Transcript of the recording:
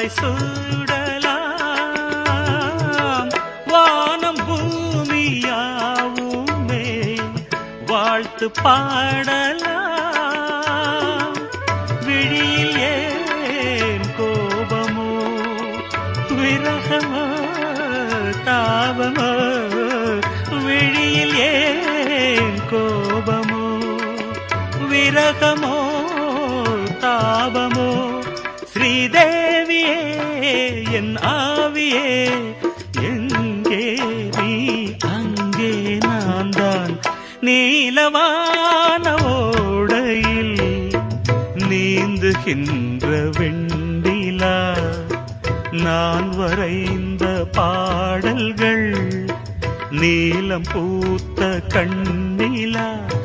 வாடை சூடலாம் வானம் பூமியாவுமே வாழ்த்து பாடலாம். விழியில் ஏன் கோபமோ விரகமோ தாபமோ, விழியில் ஏன் கோபமோ விரகமோ தாபமோ, ஸ்ரீதேவியே என் ஆவியே எங்கே நீ அங்கே நான் தான். நீலவான ஓடையில் நீந்துகின்ற வெண்டிலா, நான் வரைந்த பாடல்கள் நீலம் பூத்த கண்ணிலா.